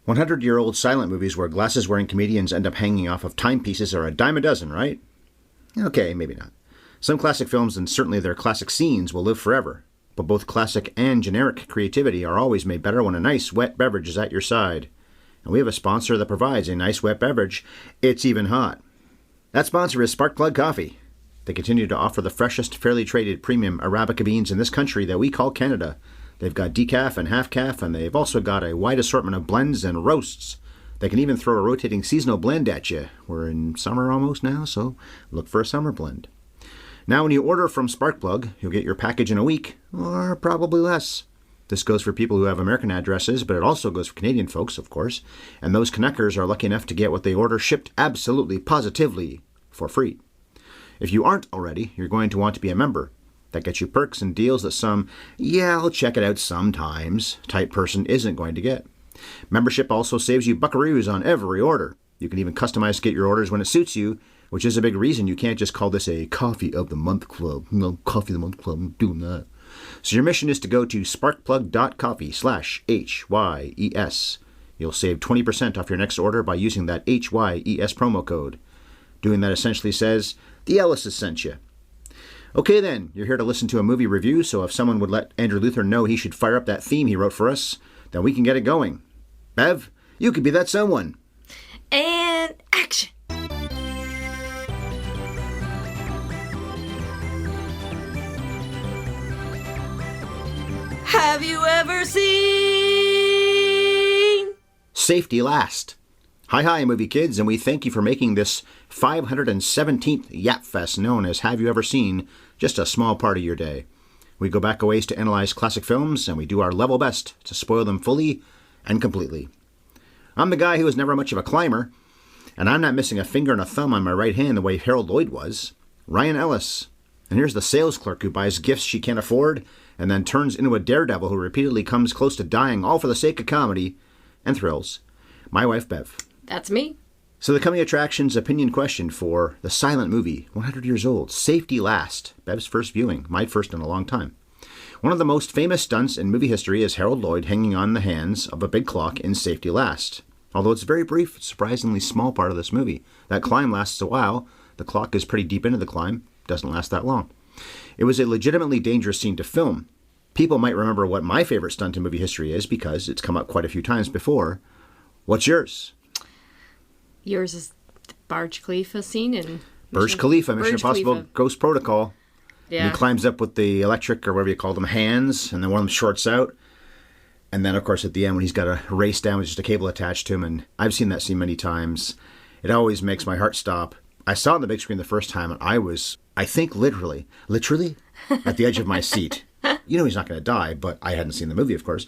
100-year-old silent movies where glasses-wearing comedians end up hanging off of timepieces are a dime a dozen, right? Okay, maybe not. Some classic films, and certainly their classic scenes, will live forever. But both classic and generic creativity are always made better when a nice wet beverage is at your side. And we have a sponsor that provides a nice wet beverage. It's even hot. That sponsor is Sparkplug Coffee. They continue to offer the freshest, fairly traded premium Arabica beans in this country that we call Canada. They've got decaf and half-calf, and they've also got a wide assortment of blends and roasts. They can even throw a rotating seasonal blend at you. We're in summer almost now, so look for a summer blend. Now, when you order from Sparkplug, you'll get your package in a week, or probably less. This goes for people who have American addresses, but it also goes for Canadian folks, of course. And those Canuckers are lucky enough to get what they order shipped absolutely, positively, for free. If you aren't already, you're going to want to be a member. That gets you perks and deals that some, yeah, I'll check it out sometimes, type person isn't going to get. Membership also saves you buckaroos on every order. You can even customize to get your orders when it suits you, which is a big reason you can't just call this a Coffee of the Month Club. No, Coffee of the Month Club, I'm doing that. So your mission is to go to sparkplug.coffee/HYES. You'll save 20% off your next order by using that HYES promo code. Doing that essentially says, the Ellises sent you. Okay then, you're here to listen to a movie review, so if someone would let Andrew Luther know he should fire up that theme he wrote for us, then we can get it going. Bev, you could be that someone. And action! Have you ever seen Safety Last? Hi, movie kids, and we thank you for making this 517th Yap Fest known as Have You Ever Seen just a small part of your day. We go back a ways to analyze classic films, and we do our level best to spoil them fully and completely. I'm the guy who was never much of a climber, and I'm not missing a finger and a thumb on my right hand the way Harold Lloyd was. Ryan Ellis. And here's the sales clerk who buys gifts she can't afford and then turns into a daredevil who repeatedly comes close to dying all for the sake of comedy and thrills. My wife, Bev. That's me. So the coming attractions opinion question for the silent movie, 100 years old, Safety Last, Bev's first viewing, my first in a long time. One of the most famous stunts in movie history is Harold Lloyd hanging on the hands of a big clock in Safety Last. Although it's a very brief, surprisingly small part of this movie. That climb lasts a while. The clock is pretty deep into the climb. Doesn't last that long. It was a legitimately dangerous scene to film. People might remember what my favorite stunt in movie history is because it's come up quite a few times before. What's yours? Yours is the Burj Khalifa scene in Burj Khalifa, Mission Impossible Ghost Protocol. Yeah. And he climbs up with the electric, or whatever you call them, hands, and then one of them shorts out. And then, of course, at the end, when he's got to race down with just a cable attached to him, and I've seen that scene many times. It always makes my heart stop. I saw it on the big screen the first time, and I was, I think, literally, at the edge of my seat. You know he's not going to die, but I hadn't seen the movie, of course.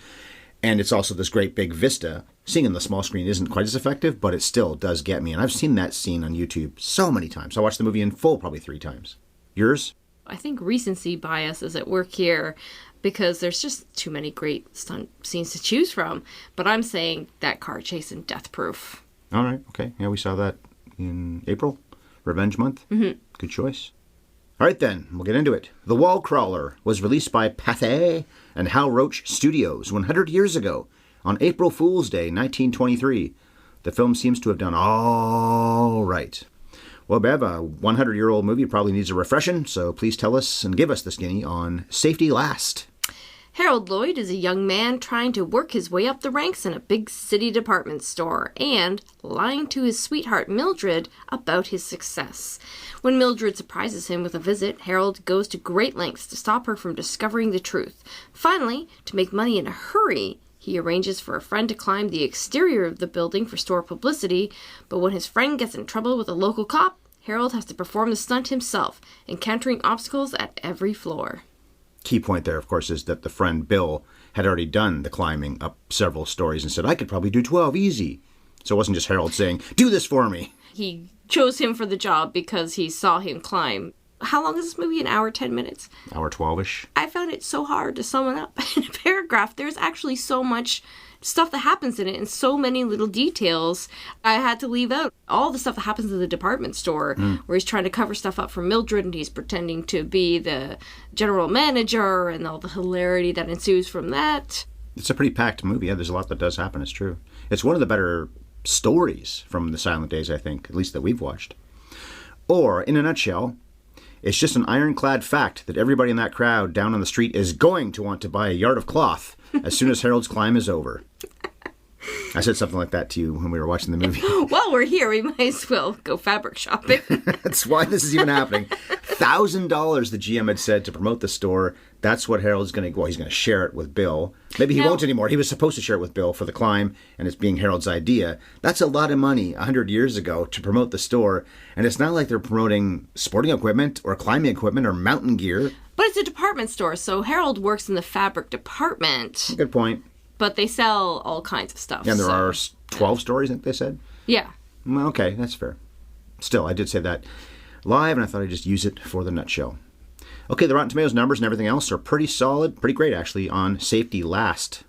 And it's also this great big vista. Seeing on the small screen isn't quite as effective, but it still does get me. And I've seen that scene on YouTube so many times. I watched the movie in full probably 3 times. Yours? I think recency bias is at work here because there's just too many great stunt scenes to choose from. But I'm saying that car chase in Death Proof. All right. Okay. Yeah, we saw that in April. Revenge Month. Mm-hmm. Good choice. All right, then. We'll get into it. The Wall Crawler was released by Pathé and Hal Roach Studios 100 years ago on April Fool's Day, 1923. The film seems to have done all right. Well, Bev, a 100-year-old movie probably needs a refreshing, so please tell us and give us the skinny on Safety Last. Harold Lloyd is a young man trying to work his way up the ranks in a big city department store and lying to his sweetheart Mildred about his success. When Mildred surprises him with a visit, Harold goes to great lengths to stop her from discovering the truth. Finally, to make money in a hurry, he arranges for a friend to climb the exterior of the building for store publicity, but when his friend gets in trouble with a local cop, Harold has to perform the stunt himself, encountering obstacles at every floor. Key point there, of course, is that the friend Bill had already done the climbing up several stories and said, I could probably do 12 easy. So it wasn't just Harold saying, do this for me. He chose him for the job because he saw him climb. How long is this movie? An hour, 10 minutes? Hour 12-ish. I found it so hard to sum it up in a paragraph. There's actually so much stuff that happens in it and so many little details. I had to leave out all the stuff that happens in the department store where he's trying to cover stuff up for Mildred and he's pretending to be the general manager and all the hilarity that ensues from that. It's a pretty packed movie. Yeah, there's a lot that does happen. It's true. It's one of the better stories from the silent days, I think, at least that we've watched. Or, in a nutshell, it's just an ironclad fact that everybody in that crowd down on the street is going to want to buy a yard of cloth as soon as Harold's climb is over. I said something like that to you when we were watching the movie. While we're here, we might as well go fabric shopping. That's why this is even happening. $1,000 the GM had said to promote the store. That's what Harold's going to, well, he's going to share it with Bill. Maybe he won't anymore. He was supposed to share it with Bill for the climb, and it's being Harold's idea. That's a lot of money 100 years ago to promote the store. And it's not like they're promoting sporting equipment or climbing equipment or mountain gear. But it's a department store, so Harold works in the fabric department. Good point. But they sell all kinds of stuff. And there are 12 stories, I think they said? Yeah. Well, okay, that's fair. Still, I did say that live, and I thought I'd just use it for the nutshell. Okay, the Rotten Tomatoes numbers and everything else are pretty solid, pretty great actually, on Safety Last.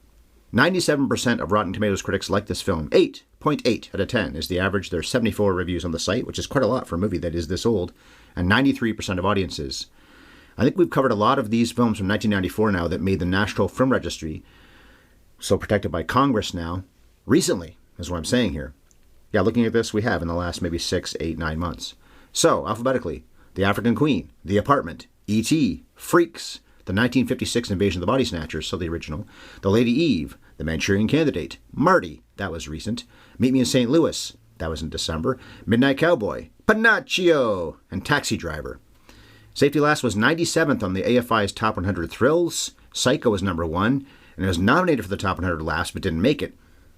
97% of Rotten Tomatoes critics like this film. 8.8 out of 10 is the average. There's 74 reviews on the site, which is quite a lot for a movie that is this old, and 93% of audiences. I think we've covered a lot of these films from 1994 now that made the National Film Registry, so protected by Congress now, recently, is what I'm saying here. Yeah, looking at this, we have in the last maybe 6, 8, 9 months. So, alphabetically, The African Queen, The Apartment, E.T., Freaks, the 1956 Invasion of the Body Snatchers, so the original, The Lady Eve, The Manchurian Candidate, Marty, that was recent, Meet Me in St. Louis, that was in December, Midnight Cowboy, Pinocchio, and Taxi Driver. Safety Last was 97th on the AFI's Top 100 Thrills, Psycho was number 1, and it was nominated for the Top 100 Laughs but didn't make it.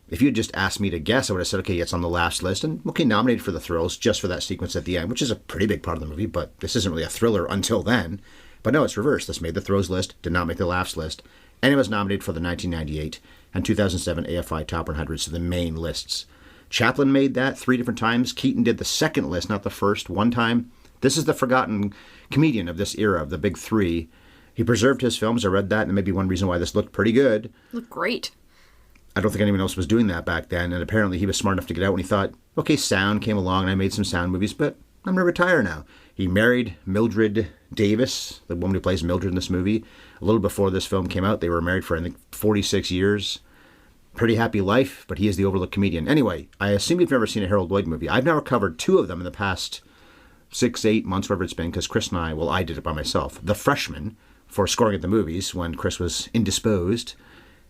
If you had just asked me to guess, I would have said, okay, it's on the Laughs list, and okay, nominated for the Thrills just for that sequence at the end, which is a pretty big part of the movie, but this isn't really a thriller until then. But no, it's reversed. This made the Thrills list, did not make the Laughs list, and it was nominated for the 1998 and 2007 AFI Top 100, so the main lists. Chaplin made that 3 different times. Keaton did the second list, not the first, one time. This is the forgotten comedian of this era, of the big 3. He preserved his films. I read that, and maybe one reason why this looked pretty good. Looked great. I don't think anyone else was doing that back then, and apparently he was smart enough to get out when he thought, okay, sound came along, and I made some sound movies, but I'm going to retire now. He married Mildred Davis, the woman who plays Mildred in this movie. A little before this film came out, they were married for, I think, 46 years. Pretty happy life, but he is the overlooked comedian. Anyway, I assume you've never seen a Harold Lloyd movie. I've never covered 2 of them in the past 6, 8 months, whatever it's been, because Chris and I did it by myself. The Freshman, for scoring at the movies when Chris was indisposed.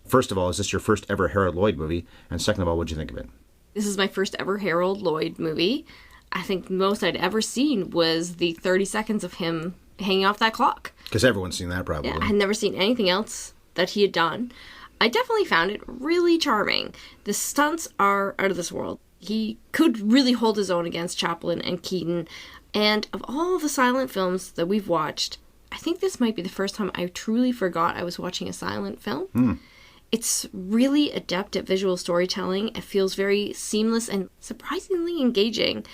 First of all, is this your first ever Harold Lloyd movie? And second of all, what'd you think of it? This is my first ever Harold Lloyd movie. I think the most I'd ever seen was the 30 seconds of him hanging off that clock. Because everyone's seen that, probably. Yeah, I had never seen anything else that he had done. I definitely found it really charming. The stunts are out of this world. He could really hold his own against Chaplin and Keaton. And of all the silent films that we've watched, I think this might be the first time I truly forgot I was watching a silent film. It's really adept at visual storytelling. It feels very seamless and surprisingly engaging.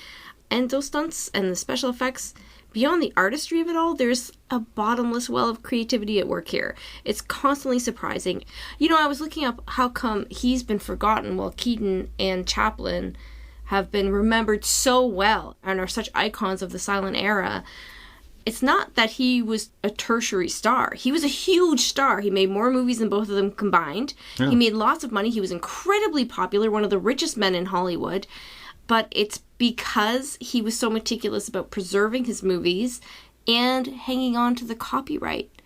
And those stunts and the special effects, beyond the artistry of it all, there's a bottomless well of creativity at work here. It's constantly surprising. You know, I was looking up how come he's been forgotten while Keaton and Chaplin have been remembered so well and are such icons of the silent era. It's not that he was a tertiary star. He was a huge star. He made more movies than both of them combined. Yeah. He made lots of money. He was incredibly popular, one of the richest men in Hollywood. But it's because he was so meticulous about preserving his movies and hanging on to the copyright.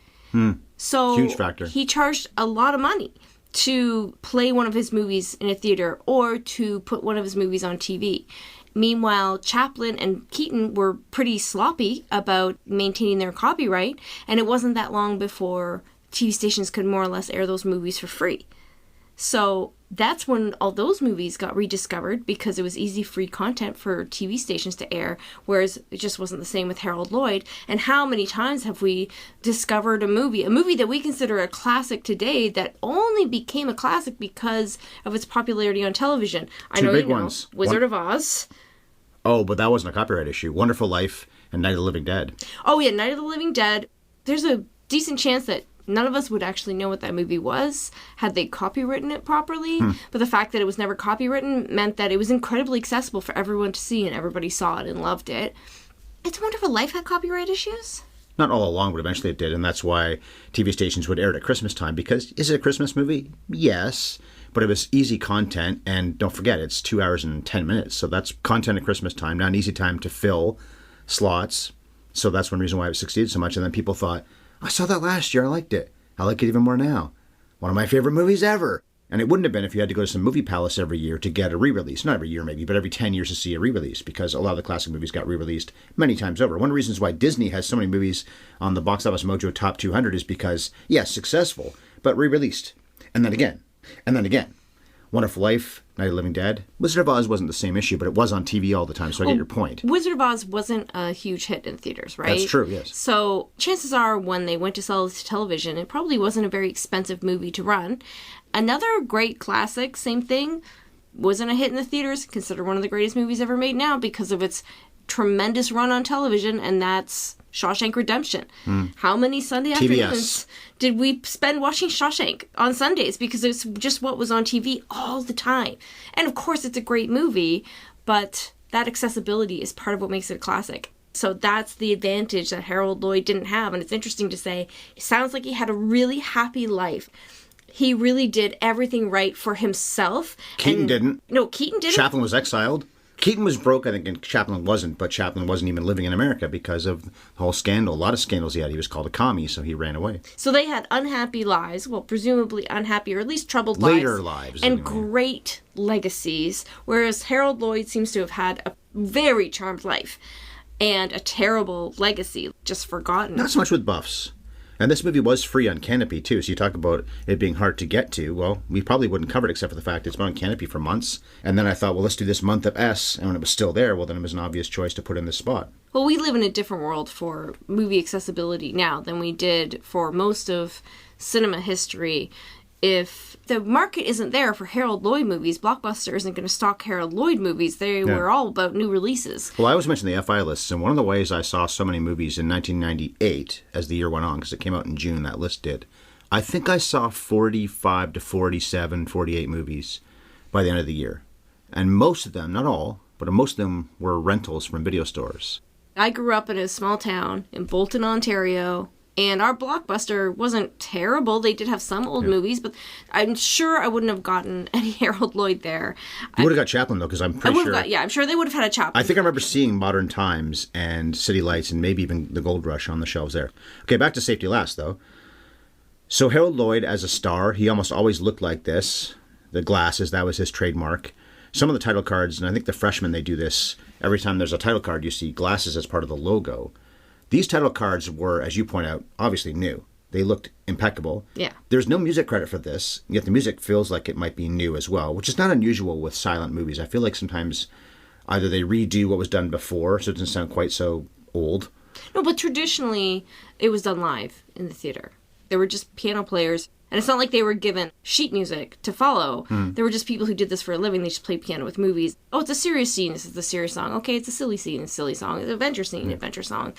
So huge factor. He charged a lot of money to play one of his movies in a theater or to put one of his movies on TV. Meanwhile, Chaplin and Keaton were pretty sloppy about maintaining their copyright, and it wasn't that long before TV stations could more or less air those movies for free. So that's when all those movies got rediscovered because it was easy, free content for TV stations to air, whereas it just wasn't the same with Harold Lloyd. And how many times have we discovered a movie that we consider a classic today that only became a classic because of its popularity on television? I know you know, Wizard of Oz. Oh, but that wasn't a copyright issue. Wonderful Life and Night of the Living Dead. Oh, yeah, Night of the Living Dead. There's a decent chance that none of us would actually know what that movie was had they copywritten it properly. But the fact that it was never copywritten meant that it was incredibly accessible for everyone to see, and everybody saw it and loved it. It's a Wonderful Life had copyright issues? Not all along, but eventually it did, and that's why TV stations would air it at Christmas time, because is it a Christmas movie? Yes. but it was easy content. And don't forget, it's 2 hours and 10 minutes. So that's content at Christmas time, not an easy time to fill slots. So that's one reason why it succeeded so much. And then people thought, I saw that last year. I liked it. I like it even more now. One of my favorite movies ever. And it wouldn't have been if you had to go to some movie palace every year to get a re-release. Not every year maybe, but every 10 years to see a re-release, because a lot of the classic movies got re-released many times over. One of the reasons why Disney has so many movies on the Box Office Mojo Top 200 is because, yes, successful, but re-released. And then again. And then again. Wonderful Life, Night of the Living Dead. Wizard of Oz wasn't the same issue, but it was on TV all the time, so I get your point. Wizard of Oz wasn't a huge hit in theaters, right? That's true, yes. So chances are when they went to sell it to television, it probably wasn't a very expensive movie to run. Another great classic, same thing, wasn't a hit in the theaters, considered one of the greatest movies ever made now because of its tremendous run on television, and that's Shawshank Redemption. How many Sunday afternoons did we spend watching Shawshank on Sundays because it's just what was on TV all the time? And of course it's a great movie, but that accessibility is part of what makes it a classic. So that's the advantage that Harold Lloyd didn't have. And it's interesting to say, it sounds like he had a really happy life. He really did everything right for himself. Keaton didn't. No, Keaton didn't. Chaplin was exiled. Keaton was broke, I think, and Chaplin wasn't, but Chaplin wasn't even living in America because of the whole scandal. A lot of scandals he had. He was called a commie, so he ran away. So they had unhappy lives, well, presumably unhappy, or at least troubled Later lives. And anyway. great legacies, whereas Harold Lloyd seems to have had a very charmed life and a terrible legacy, just forgotten. Not so much with buffs. And this movie was free on Canopy, too. So you talk about it being hard to get to. Well, we probably wouldn't cover it except for the fact it's been on Canopy for months. And then I thought, well, let's do this month of S. And when it was still there, well, then it was an obvious choice to put in this spot. Well, we live in a different world for movie accessibility now than we did for most of cinema history. If the market isn't there for Harold Lloyd movies, Blockbuster isn't going to stock Harold Lloyd movies. They were all about new releases. Well, I always mention the FI lists, and one of the ways I saw so many movies in 1998, as the year went on, because it came out in June, that list did, I think I saw 45 to 47, 48 movies by the end of the year. And most of them, not all, but most of them were rentals from video stores. I grew up in a small town in Bolton, Ontario, and our Blockbuster wasn't terrible. They did have some old movies, but I'm sure I wouldn't have gotten any Harold Lloyd there. You would have got Chaplin, though, because I'm pretty sure... I'm sure they would have had a Chaplin. I think I remember seeing Modern Times and City Lights and maybe even The Gold Rush on the shelves there. Okay, back to Safety Last, though. So Harold Lloyd, as a star, he almost always looked like this. The glasses, that was his trademark. Some of the title cards, and I think the Freshmen, they do this. Every time there's a title card, you see glasses as part of the logo. These title cards were, as you point out, obviously new. They looked impeccable. Yeah. There's no music credit for this, yet the music feels like it might be new as well, which is not unusual with silent movies. I feel like sometimes either they redo what was done before, so it doesn't sound quite so old. No, but traditionally, it was done live in the theater. There were just piano players, and it's not like they were given sheet music to follow. There were just people who did this for a living. They just played piano with movies. Oh, it's a serious scene. This is the serious song. Okay, it's a silly scene. It's a silly song. It's an adventure scene. Adventure song.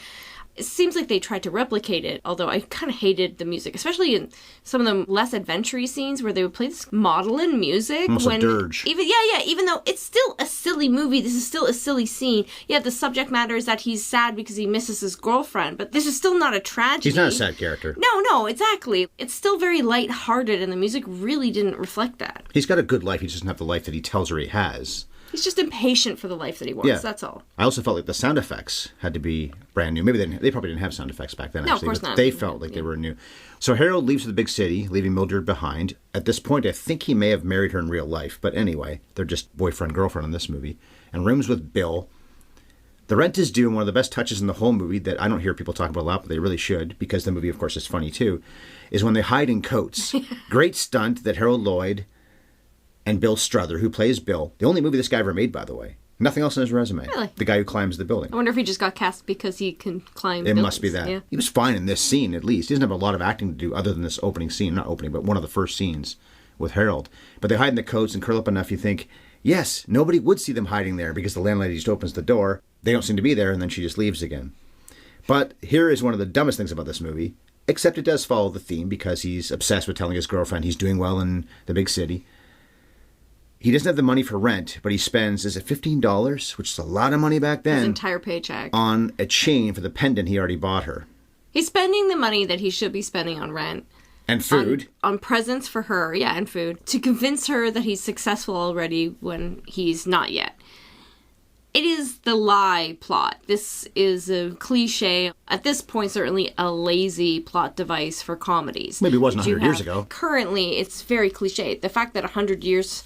It seems like they tried to replicate it, although I kind of hated the music, especially in some of the less adventure-y scenes where they would play this maudlin music. Almost a dirge. Even though it's still a silly movie, this is still a silly scene. Yeah, the subject matter is that he's sad because he misses his girlfriend, but this is still not a tragedy. He's not a sad character. No, exactly. It's still very lighthearted, and the music really didn't reflect that. He's got a good life. He doesn't have the life that he tells her he has. He's just impatient for the life that he wants, that's all. I also felt like the sound effects had to be brand new. Maybe they probably didn't have sound effects back then, No, actually. of course but not. They felt like they were new. So Harold leaves for the big city, leaving Mildred behind. At this point, I think he may have married her in real life. But anyway, they're just boyfriend-girlfriend in this movie. And rooms with Bill. The rent is due, and one of the best touches in the whole movie that I don't hear people talk about a lot, but they really should, because the movie, of course, is funny too, is when they hide in coats. Great stunt that Harold Lloyd and Bill Struther, who plays Bill, the only movie this guy ever made, by the way. Nothing else on his resume. Really? The guy who climbs the building. I wonder if he just got cast because he can climb It buildings. must be that. Yeah. He was fine in this scene, at least. He doesn't have a lot of acting to do other than this opening scene. Not opening, but one of the first scenes with Harold. But they hide in the coats and curl up enough, you think, yes, nobody would see them hiding there because the landlady just opens the door. They don't seem to be there, and then she just leaves again. But here is one of the dumbest things about this movie, except it does follow the theme because he's obsessed with telling his girlfriend he's doing well in the big city. He doesn't have the money for rent, but he spends, is it $15, which is a lot of money back then, His entire paycheck. on a chain for the pendant he already bought her. He's spending the money that he should be spending on rent And food. On presents for her, yeah, and food, to convince her that he's successful already when he's not yet. It is the lie plot. This is a cliche, at this point certainly a lazy plot device for comedies. Maybe it wasn't 100 years ago. Currently, it's very cliche. The fact that 100 years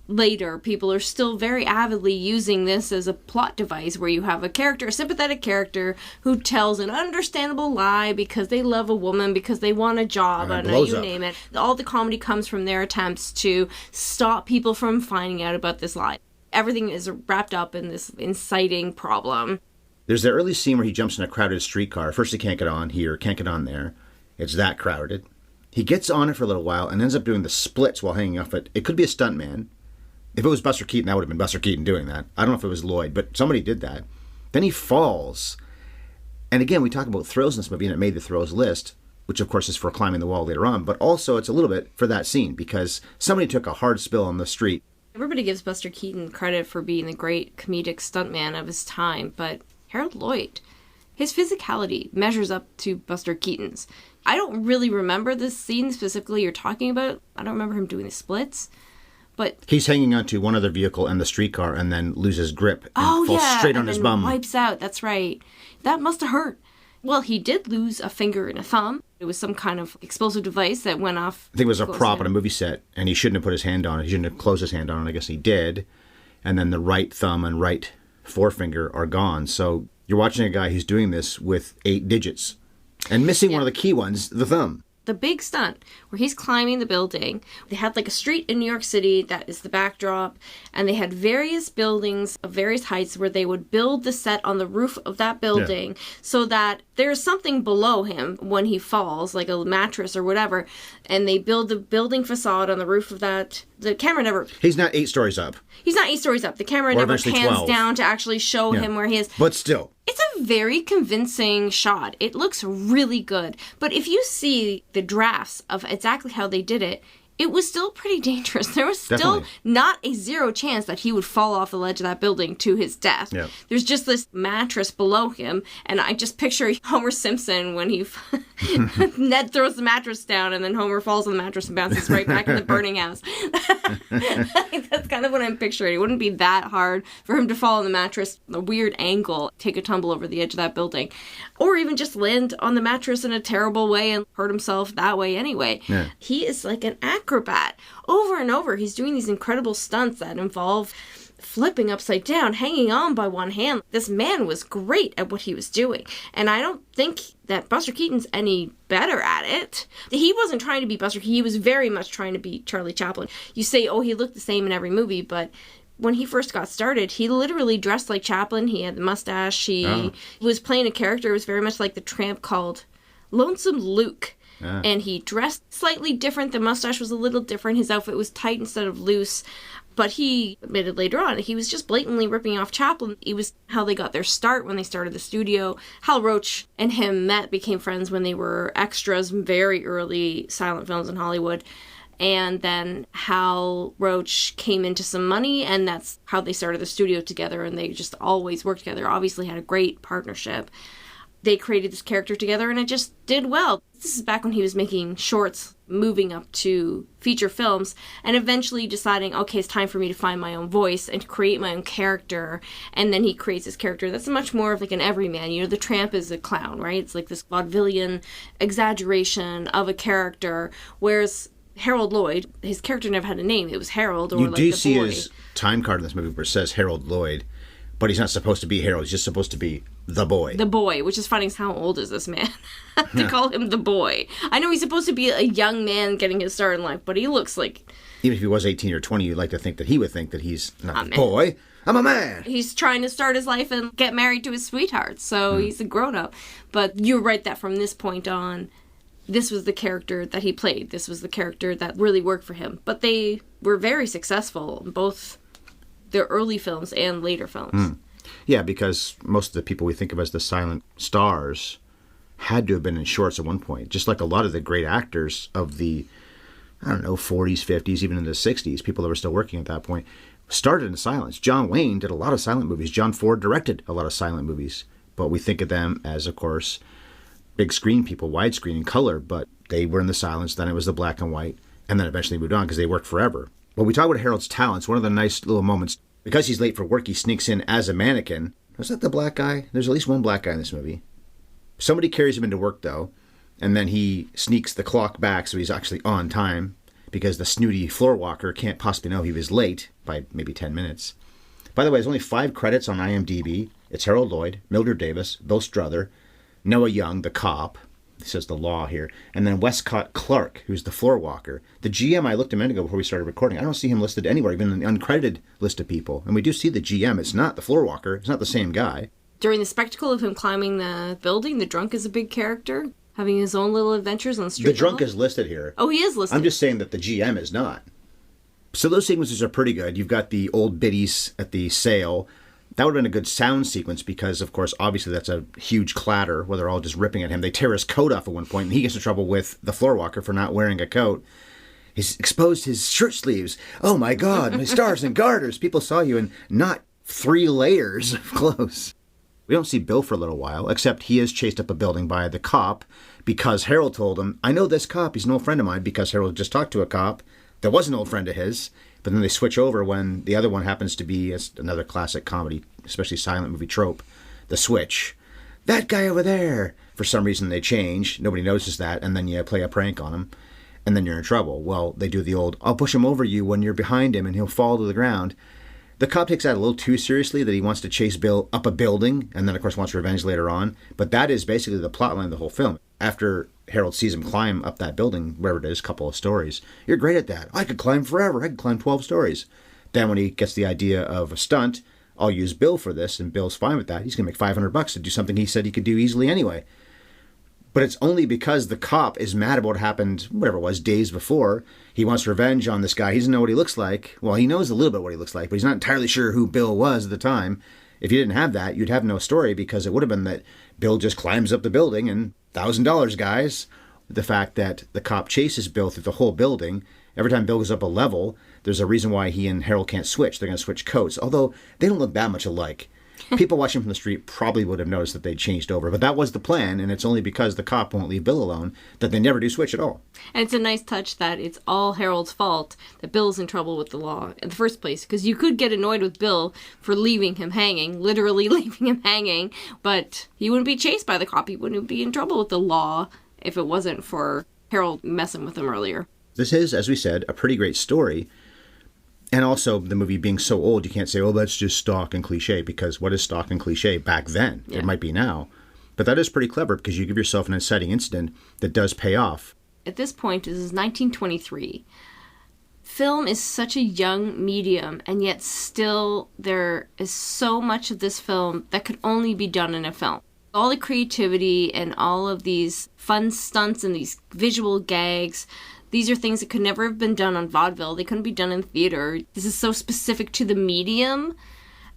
later, people are still very avidly using this as a plot device where you have a sympathetic character who tells an understandable lie because they love a woman, because they want a job, and you name it. All the comedy comes from their attempts to stop people from finding out about this lie. Everything is wrapped up in this inciting problem. There's the early scene where he jumps in a crowded streetcar. First he can't get on here, can't get on there. It's that crowded. He gets on it for a little while and ends up doing the splits while hanging off it. It could be a stuntman. If it was Buster Keaton, that would have been Buster Keaton doing that. I don't know if it was Lloyd, but somebody did that. Then he falls. And again, we talk about thrills in this movie, and it made the thrills list, which of course is for climbing the wall later on, but also it's a little bit for that scene because somebody took a hard spill on the street. Everybody gives Buster Keaton credit for being the great comedic stuntman of his time, but Harold Lloyd, his physicality measures up to Buster Keaton's. I don't really remember this scene specifically you're talking about. I don't remember him doing the splits, but he's hanging onto one other vehicle in the streetcar and then loses grip and falls straight on his bum. Wipes out. That's right. That must have hurt. Well, he did lose a finger and a thumb. It was some kind of explosive device that went off. I think it was a prop on a movie set, and he shouldn't have put his hand on it. He shouldn't have closed his hand on it. I guess he did. And then the right thumb and right forefinger are gone. So you're watching a guy who's doing this with 8 digits and missing one of the key ones, the thumb. The big stunt where he's climbing the building. They had like a street in New York City that is the backdrop, and they had various buildings of various heights where they would build the set on the roof of that building so that there's something below him when he falls, like a mattress or whatever, and they build the building facade on the roof of that. The camera never... He's not 8 stories up. He's not 8 stories up. The camera never pans 12. down to actually show him where he is. But still. It's a very convincing shot. It looks really good. But if you see the drafts of exactly how they did it, it was still pretty dangerous. There was still not a zero chance that he would fall off the ledge of that building to his death. Yep. There's just this mattress below him, and I just picture Homer Simpson when he Ned throws the mattress down, and then Homer falls on the mattress and bounces right back in the burning house. That's kind of what I'm picturing. It wouldn't be that hard for him to fall on the mattress, a weird angle, take a tumble over the edge of that building, or even just land on the mattress in a terrible way and hurt himself that way anyway. Yeah. He is like an acrobat. Over and over, he's doing these incredible stunts that involve flipping upside down, hanging on by one hand. This man was great at what he was doing. And I don't think that Buster Keaton's any better at it. He wasn't trying to be Buster Keaton. He was very much trying to be Charlie Chaplin. You say, oh, he looked the same in every movie, but when he first got started, he literally dressed like Chaplin. He had the mustache. He was playing a character. It was very much like the tramp called Lonesome Luke. And he dressed slightly different. The mustache was a little different. His outfit was tight instead of loose. But he admitted later on, he was just blatantly ripping off Chaplin. It was how they got their start when they started the studio. Hal Roach and him became friends when they were extras in very early silent films in Hollywood. And then Hal Roach came into some money, and that's how they started the studio together. And they just always worked together. Obviously had a great partnership. They created this character together, and it just did well. This is back when he was making shorts, moving up to feature films, and eventually deciding, okay, it's time for me to find my own voice and create my own character. And then he creates this character that's much more of like an everyman. You know, the tramp is a clown, right? It's like this vaudevillian exaggeration of a character, whereas Harold Lloyd, his character never had a name. It was Harold, or you like do the see boy. His time card in this movie where it says Harold Lloyd, but he's not supposed to be Harold. He's just supposed to be the boy. The boy, which is funny. How old is this man to call him the boy? I know he's supposed to be a young man getting his start in life, but he looks like... Even if he was 18 or 20, you'd like to think that he would think that he's not a boy. I'm a man. He's trying to start his life and get married to his sweetheart, so he's a grown-up. But you're right that from this point on, this was the character that he played. This was the character that really worked for him. But they were very successful in both their early films and later films. Yeah, because most of the people we think of as the silent stars had to have been in shorts at one point. Just like a lot of the great actors of the, 40s, 50s, even in the 60s, people that were still working at that point, started in silence. John Wayne did a lot of silent movies. John Ford directed a lot of silent movies. But we think of them as, of course, big screen people, widescreen and color. But They were in the silence, then it was the black and white, and then eventually moved on because they worked forever. When we talk about Harold's talents, one of the nice little moments, because he's late for work, he sneaks in as a mannequin. Was that the black guy? There's at least one black guy in this movie. Somebody carries him into work, though, and then he sneaks the clock back so he's actually on time because the snooty floor walker can't possibly know he was late by maybe 10 minutes. By the way, there's only 5 credits on IMDb. It's Harold Lloyd, Mildred Davis, Bill Struther, Noah Young, the cop, it says the law here, and then Westcott Clark, who's the floor walker. The GM, I looked a minute ago before we started recording. I don't see him listed anywhere, even in the uncredited list of people. And we do see the GM. It's not the floor walker. It's not the same guy. During the spectacle of him climbing the building, the drunk is a big character, having his own little adventures on the street. The drunk is listed here. Oh, he is listed. I'm just saying that the GM is not. So those sequences are pretty good. You've got the old biddies at the sale. That would have been a good sound sequence because, of course, obviously that's a huge clatter where they're all just ripping at him. They tear his coat off at one point, and he gets in trouble with the floor walker for not wearing a coat. He's exposed his shirt sleeves. Oh, my God, my stars and garters. People saw you in not 3 layers of clothes. We don't see Bill for a little while, except he is chased up a building by the cop because Harold told him, I know this cop. He's an old friend of mine because Harold just talked to a cop that was an old friend of his. But then they switch over when the other one happens to be another classic comedy, especially silent movie trope, the switch. That guy over there. For some reason they change. Nobody notices that. And then you play a prank on him. And then you're in trouble. Well, they do the old, I'll push him over you when you're behind him and he'll fall to the ground. The cop takes that a little too seriously that he wants to chase Bill up a building and then, of course, wants revenge later on. But that is basically the plot line of the whole film. After Harold sees him climb up that building, wherever it is, a couple of stories. You're great at that. I could climb forever. I could climb 12 stories. Then when he gets the idea of a stunt, I'll use Bill for this, and Bill's fine with that. He's going to make $500 to do something he said he could do easily anyway. But it's only because the cop is mad about what happened, whatever it was, days before. He wants revenge on this guy. He doesn't know what he looks like. Well, he knows a little bit what he looks like, but he's not entirely sure who Bill was at the time. If you didn't have that, you'd have no story because it would have been that Bill just climbs up the building and $1,000, guys. The fact that the cop chases Bill through the whole building, every time Bill goes up a level, there's a reason why he and Harold can't switch. They're going to switch coats, although they don't look that much alike. People watching from the street probably would have noticed that they changed over, but that was the plan, and it's only because the cop won't leave Bill alone that they never do switch at all. And it's a nice touch that it's all Harold's fault that Bill's in trouble with the law in the first place, because you could get annoyed with Bill for leaving him hanging, literally leaving him hanging, but he wouldn't be chased by the cop. He wouldn't be in trouble with the law if it wasn't for Harold messing with him earlier. This is, as we said, a pretty great story. And also, the movie being so old, you can't say, oh, that's just stock and cliche, because what is stock and cliche back then? Yeah. It might be now. But that is pretty clever, because you give yourself an inciting incident that does pay off. At this point, this is 1923. Film is such a young medium, and yet still there is so much of this film that could only be done in a film. All the creativity and all of these fun stunts and these visual gags, these are things that could never have been done on vaudeville. They couldn't be done in theater. This is so specific to the medium.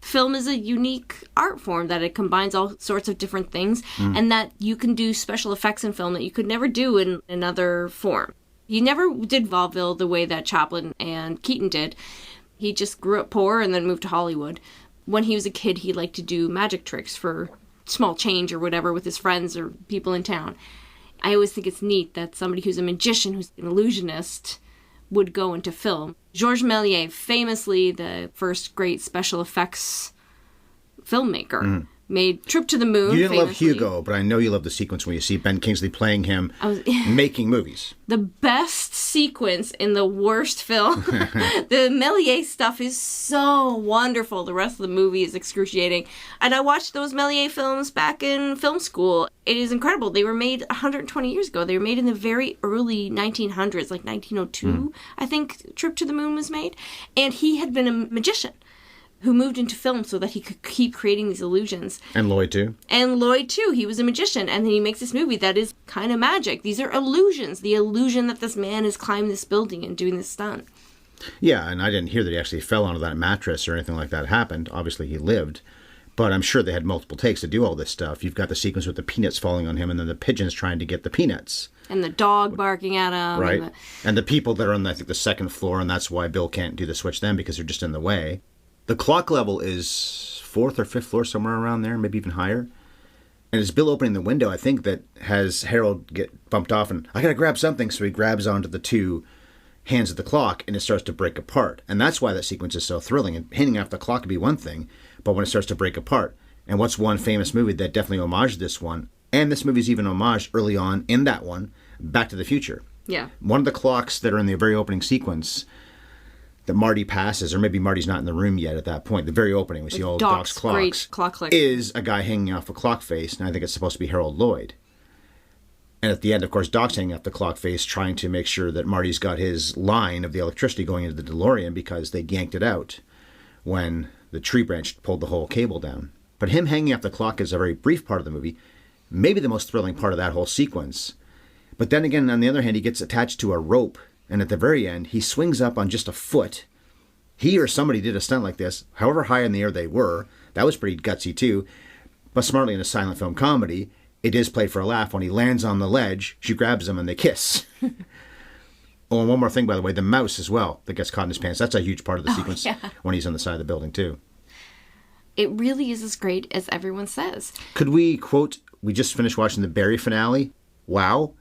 Film is a unique art form that it combines all sorts of different things and that you can do special effects in film that you could never do in another form. He never did vaudeville the way that Chaplin and Keaton did. He just grew up poor and then moved to Hollywood. When he was a kid, he liked to do magic tricks for small change or whatever with his friends or people in town. I always think it's neat that somebody who's a magician, who's an illusionist, would go into film. Georges Méliès, famously the first great special effects filmmaker, made Trip to the Moon. You didn't famously. love Hugo, but I know you love the sequence when you see Ben Kingsley playing him making movies. The best sequence in the worst film. The Méliès stuff is so wonderful. The rest of the movie is excruciating. And I watched those Méliès films back in film school. It is incredible. They were made 120 years ago. They were made in the very early 1900s, like 1902, I think Trip to the Moon was made. And he had been a magician who moved into film so that he could keep creating these illusions. And Lloyd, too. And Lloyd, too. He was a magician. And then he makes this movie that is kind of magic. These are illusions. The illusion that this man is climbing this building and doing this stunt. Yeah, and I didn't hear that he actually fell onto that mattress or anything like that happened. Obviously, he lived. But I'm sure they had multiple takes to do all this stuff. You've got the sequence with the peanuts falling on him and then the pigeons trying to get the peanuts. And the dog barking at him. Right. And the people that are on, I think, the second floor, and that's why Bill can't do the switch then, because they're just in the way. The clock level is 4th or 5th floor, somewhere around there, maybe even higher. And it's Bill opening the window, I think, that has Harold get bumped off, and I gotta grab something, so he grabs onto the two hands of the clock, and it starts to break apart. And that's why that sequence is so thrilling. And handing off the clock could be one thing, but when it starts to break apart. And what's one famous movie that definitely homaged this one, and this movie's even homaged early on in that one, Back to the Future. Yeah. One of the clocks that are in the very opening sequence that Marty passes, or maybe Marty's not in the room yet at that point, the very opening, we see all Doc's clocks, great clock collection, is a guy hanging off a clock face, and I think it's supposed to be Harold Lloyd. And at the end, of course, Doc's hanging off the clock face, trying to make sure that Marty's got his line of the electricity going into the DeLorean because they yanked it out when the tree branch pulled the whole cable down. But him hanging off the clock is a very brief part of the movie, maybe the most thrilling part of that whole sequence. But then again, on the other hand, he gets attached to a rope, and at the very end, he swings up on just a foot. He or somebody did a stunt like this, however high in the air they were. That was pretty gutsy too. But smartly in a silent film comedy, it is played for a laugh. When he lands on the ledge, she grabs him and they kiss. Oh, and one more thing, by the way, the mouse as well that gets caught in his pants. That's a huge part of the sequence when he's on the side of the building too. It really is as great as everyone says. Could we quote, we just finished watching the Barry finale? Wow.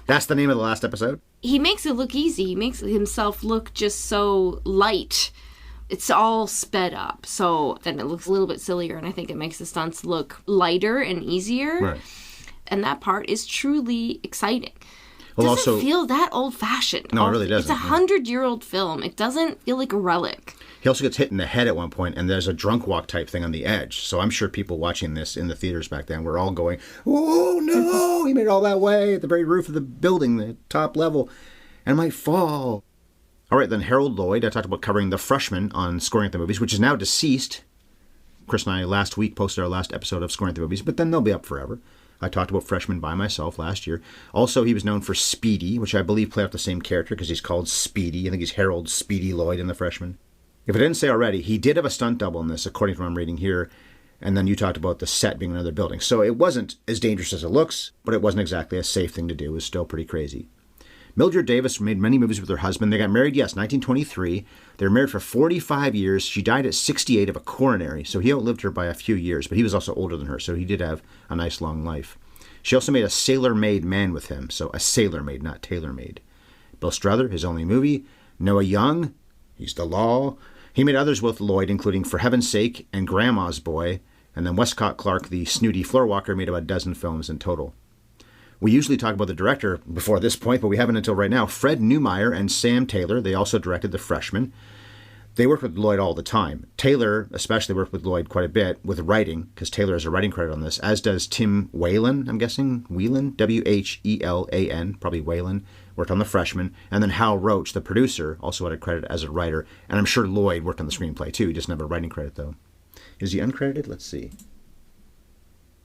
That's the name of the last episode? He makes it look easy. He makes himself look just so light. It's all sped up. So then it looks a little bit sillier, and I think it makes the stunts look lighter and easier. Right. And that part is truly exciting. Well, It doesn't feel that old-fashioned. No, it really doesn't. It's a 100-year-old film. It doesn't feel like a relic. He also gets hit in the head at one point, and there's a drunk walk type thing on the edge. So I'm sure people watching this in the theaters back then were all going, "Oh no, he made it all that way at the very roof of the building, the top level, and might fall." All right, then Harold Lloyd. I talked about covering The Freshman on Scoring at the Movies, which is now deceased. Chris and I last week posted our last episode of Scoring at the Movies, but then they'll be up forever. I talked about Freshman by myself last year. Also, he was known for Speedy, which I believe played off the same character because he's called Speedy. I think he's Harold Speedy Lloyd in The Freshman. If I didn't say already, he did have a stunt double in this, according to what I'm reading here. And then you talked about the set being another building. So it wasn't as dangerous as it looks, but it wasn't exactly a safe thing to do. It was still pretty crazy. Mildred Davis made many movies with her husband. They got married, yes, 1923. They were married for 45 years. She died at 68 of a coronary, so he outlived her by a few years, but he was also older than her, so he did have a nice long life. She also made a sailor-made man with him, so a sailor-made, not tailor-made. Bill Struther, his only movie. Noah Young, he's the law. He made others with Lloyd, including For Heaven's Sake and Grandma's Boy, and then Westcott Clark, the snooty floor walker, made about a dozen films in total. We usually talk about the director before this point, but we haven't until right now. Fred Neumeier and Sam Taylor, they also directed The Freshman. They worked with Lloyd all the time. Taylor especially worked with Lloyd quite a bit with writing, because Taylor has a writing credit on this, as does Tim Whelan, I'm guessing. Whelan? W-H-E-L-A-N, probably Whelan, worked on The Freshman. And then Hal Roach, the producer, also had a credit as a writer. And I'm sure Lloyd worked on the screenplay too. He doesn't have a writing credit, though. Is he uncredited? Let's see.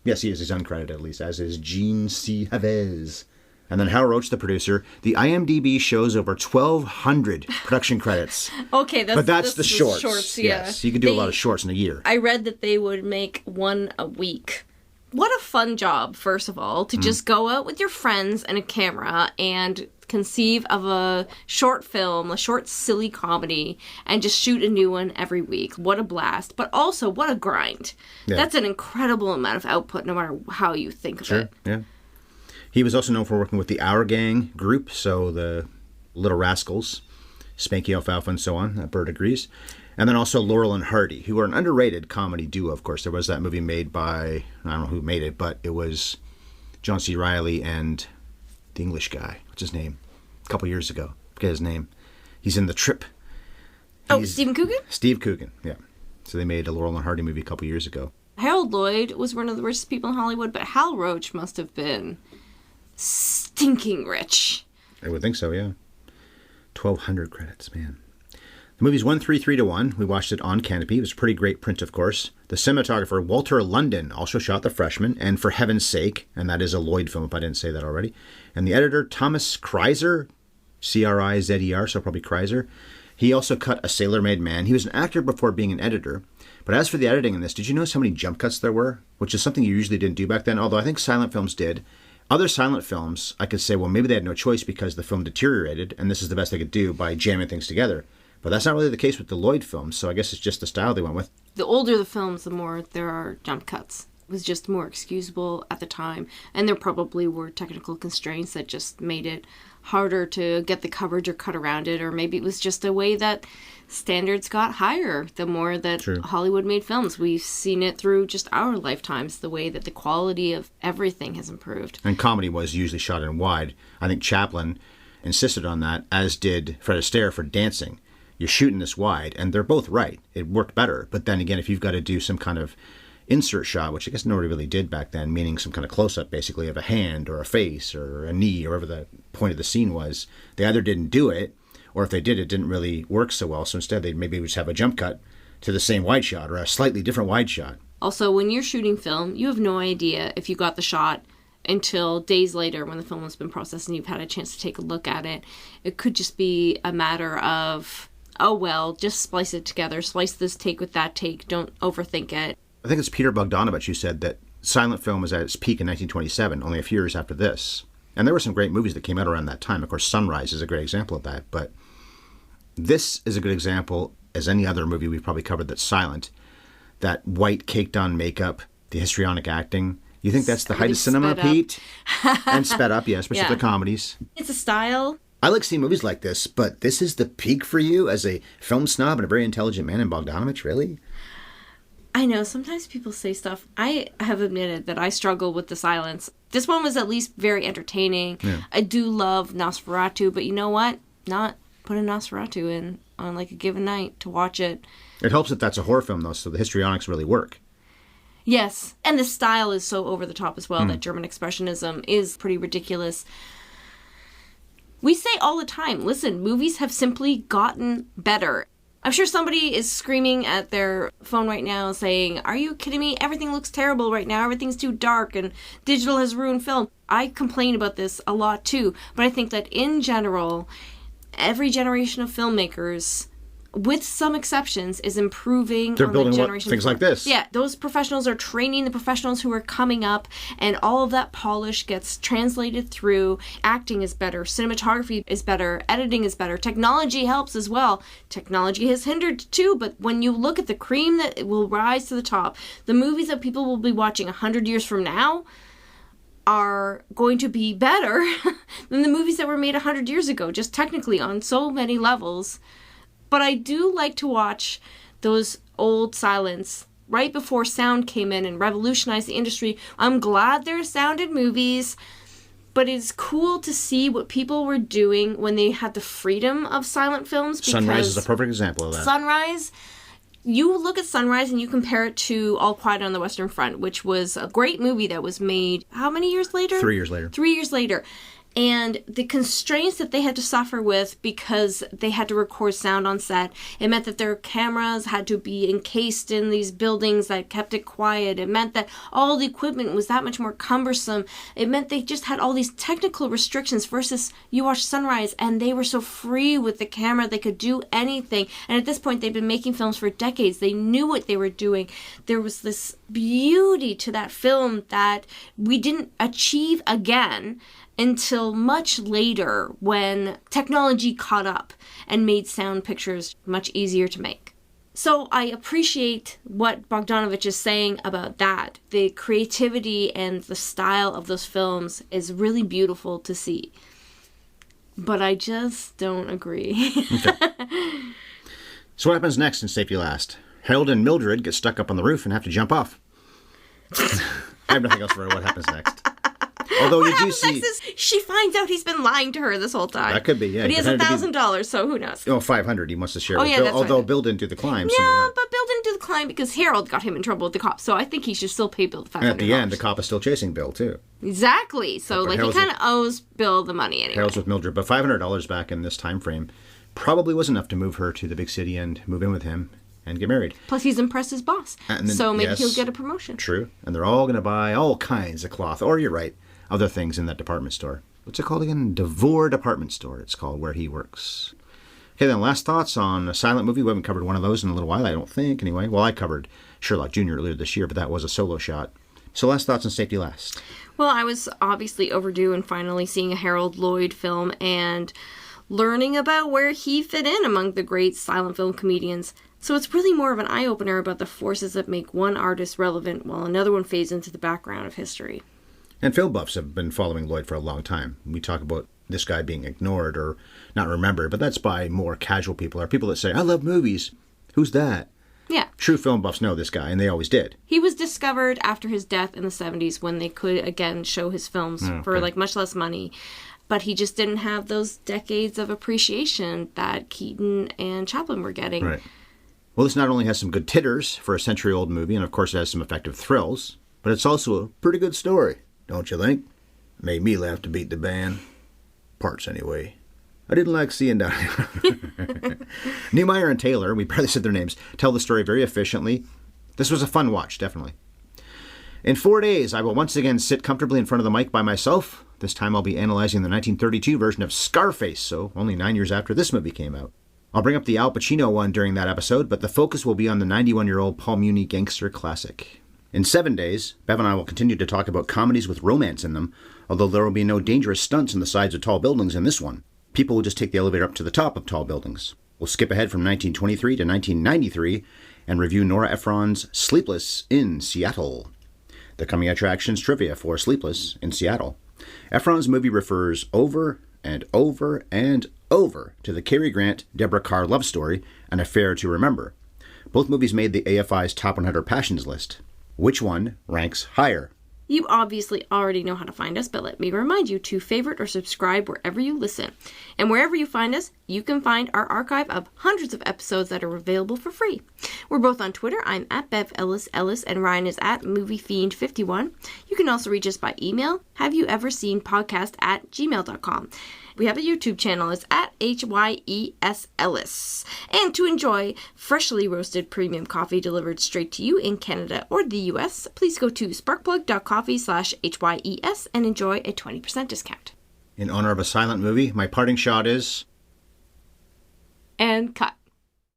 Yes, he is. He's uncredited, at least, as is Gene C. Havez. And then Hal Roach, the producer. The IMDb shows over 1,200 production credits. Okay, that's the shorts. Yeah. Yes, you could do a lot of shorts in a year. I read that they would make one a week. What a fun job, first of all, to just go out with your friends and a camera and conceive of a short film, a short silly comedy, and just shoot a new one every week. What a blast. But also, what a grind. Yeah. That's an incredible amount of output, no matter how you think of it. Yeah. He was also known for working with the Our Gang group, so the Little Rascals, Spanky Alfalfa, and so on. That bird agrees. And then also Laurel and Hardy, who are an underrated comedy duo, of course. There was that movie made by, I don't know who made it, but it was John C. Reilly and the English guy. What's his name? A couple years ago. Forget his name. He's in The Trip. Stephen Coogan? Steve Coogan, yeah. So they made a Laurel and Hardy movie a couple years ago. Harold Lloyd was one of the richest people in Hollywood, but Hal Roach must have been stinking rich. I would think so, yeah. 1,200 credits, man. The movie's 133-1. We watched it on Canopy. It was a pretty great print, of course. The cinematographer, Walter London, also shot The Freshman, and For Heaven's Sake, and that is a Lloyd film, if I didn't say that already. And the editor, Thomas Kreiser, C-R-I-Z-E-R, so probably Kreiser. He also cut A Sailor-Made Man. He was an actor before being an editor. But as for the editing in this, did you notice how many jump cuts there were? Which is something you usually didn't do back then, although I think silent films did. Other silent films, I could say, well, maybe they had no choice because the film deteriorated, and this is the best they could do by jamming things together. But that's not really the case with the Lloyd films, so I guess it's just the style they went with. The older the films, the more there are jump cuts. It was just more excusable at the time, and there probably were technical constraints that just made it harder to get the coverage or cut around it, or maybe it was just a way that standards got higher the more that Hollywood made films. We've seen it through just our lifetimes, the way that the quality of everything has improved. And comedy was usually shot in wide. I think Chaplin insisted on that, as did Fred Astaire for Dancing. You're shooting this wide, and they're both right. It worked better. But then again, if you've got to do some kind of insert shot, which I guess nobody really did back then, meaning some kind of close-up basically of a hand or a face or a knee or whatever the point of the scene was, they either didn't do it, or if they did, it didn't really work so well. So instead, they'd maybe just have a jump cut to the same wide shot or a slightly different wide shot. Also, when you're shooting film, you have no idea if you got the shot until days later when the film has been processed and you've had a chance to take a look at it. It could just be a matter of, oh well, just splice it together, splice this take with that take, don't overthink it. I think it's Peter Bogdanovich who said that silent film was at its peak in 1927, only a few years after this. And there were some great movies that came out around that time. Of course, Sunrise is a great example of that. But this is a good example, as any other movie we've probably covered that's silent. That white caked-on makeup, the histrionic acting. You think that's the height of cinema, Pete? And sped up, yeah, especially for comedies. It's a style. I like seeing movies like this, but this is the peak for you as a film snob and a very intelligent man in Bogdanovich, really? I know, sometimes people say stuff. I have admitted that I struggle with the silence. This one was at least very entertaining. Yeah. I do love Nosferatu, but you know what? Not put a Nosferatu in on like a given night to watch it. It helps that that's a horror film, though, so the histrionics really work. Yes, and the style is so over the top as well. That German Expressionism is pretty ridiculous. We say all the time, listen, movies have simply gotten better. I'm sure somebody is screaming at their phone right now saying, are you kidding me? Everything looks terrible right now. Everything's too dark and digital has ruined film. I complain about this a lot too, but I think that in general, every generation of filmmakers, with some exceptions, is improving. They're on building the generation things like this. Yeah, those professionals are training the professionals who are coming up, and all of that polish gets translated through. Acting is better, cinematography is better, editing is better, technology helps as well. Technology has hindered too, but when you look at the cream that will rise to the top, the movies that people will be watching 100 years from now are going to be better than the movies that were made 100 years ago, just technically on so many levels. But I do like to watch those old silents right before sound came in and revolutionized the industry. I'm glad there's sound in movies, but it's cool to see what people were doing when they had the freedom of silent films. Sunrise is a perfect example of that. Sunrise, you look at Sunrise and you compare it to All Quiet on the Western Front, which was a great movie that was made how many years later? 3 years later. 3 years later. And the constraints that they had to suffer with because they had to record sound on set, it meant that their cameras had to be encased in these buildings that kept it quiet. It meant that all the equipment was that much more cumbersome. It meant they just had all these technical restrictions versus you watch Sunrise and they were so free with the camera. They could do anything. And at this point, they've been making films for decades. They knew what they were doing. There was this beauty to that film that we didn't achieve again until much later when technology caught up and made sound pictures much easier to make. So I appreciate what Bogdanovich is saying about that. The creativity and the style of those films is really beautiful to see. But I just don't agree. Okay. So what happens next in Safety Last? Harold and Mildred get stuck up on the roof and have to jump off. I have nothing else for what happens next. Although what you do happens see, next is she finds out he's been lying to her this whole time. That could be, yeah. But he has $1,000, so who knows? Oh, $500 he wants to share with yeah, Bill. that's Although right. Bill didn't do the climb. Yeah, but Bill didn't do the climb because Harold got him in trouble with the cops. So I think he should still pay Bill the $500. And at the end, the cop is still chasing Bill, too. Exactly. So like he kind of owes Bill the money anyway. Harold's with Mildred. But $500 back in this time frame probably was enough to move her to the big city and move in with him and get married. Plus he's impressed his boss. And then, so maybe yes, he'll get a promotion. True. And they're all going to buy all kinds of cloth. Or you're right, other things in that department store. What's it called again? Devore Department Store, it's called, where he works. Okay, then last thoughts on a silent movie. We haven't covered one of those in a little while, I don't think, anyway. Well, I covered Sherlock Jr. earlier this year, but that was a solo shot. So last thoughts on Safety Last. Well, I was obviously overdue in finally seeing a Harold Lloyd film, and learning about where he fit in among the great silent film comedians. So it's really more of an eye-opener about the forces that make one artist relevant while another one fades into the background of history. And film buffs have been following Lloyd for a long time. We talk about this guy being ignored or not remembered, but that's by more casual people, or people that say, I love movies. Who's that? Yeah. True film buffs know this guy, and they always did. He was discovered after his death in the 70s when they could, again, show his films for, much less money. But he just didn't have those decades of appreciation that Keaton and Chaplin were getting. Right. Well, this not only has some good titters for a century-old movie, and of course it has some effective thrills, but it's also a pretty good story, don't you think? Made me laugh to beat the band. Parts, anyway. I didn't like seeing down. Neumeyer and Taylor, we barely said their names, tell the story very efficiently. This was a fun watch, definitely. In 4 days, I will once again sit comfortably in front of the mic by myself. This time I'll be analyzing the 1932 version of Scarface, so only 9 years after this movie came out. I'll bring up the Al Pacino one during that episode, but the focus will be on the 91-year-old Paul Muni gangster classic. In 7 days, Bev and I will continue to talk about comedies with romance in them, although there will be no dangerous stunts in the sides of tall buildings in this one. People will just take the elevator up to the top of tall buildings. We'll skip ahead from 1923 to 1993 and review Nora Ephron's Sleepless in Seattle. The coming attractions trivia for Sleepless in Seattle. Ephron's movie refers over and over and over to the Cary Grant, Deborah Kerr love story, An Affair to Remember. Both movies made the AFI's Top 100 Passions list. Which one ranks higher? You obviously already know how to find us, but let me remind you to favorite or subscribe wherever you listen. And wherever you find us, you can find our archive of hundreds of episodes that are available for free. We're both on Twitter. I'm at Bev Ellis Ellis, and Ryan is at MovieFiend51. You can also reach us by email, haveyouvseenspodcast@gmail.com. We have a YouTube channel. It's at HYES Ellis. And to enjoy freshly roasted premium coffee delivered straight to you in Canada or the US, please go to sparkplug.coffee/HYES and enjoy a 20% discount. In honor of a silent movie, my parting shot is... And cut.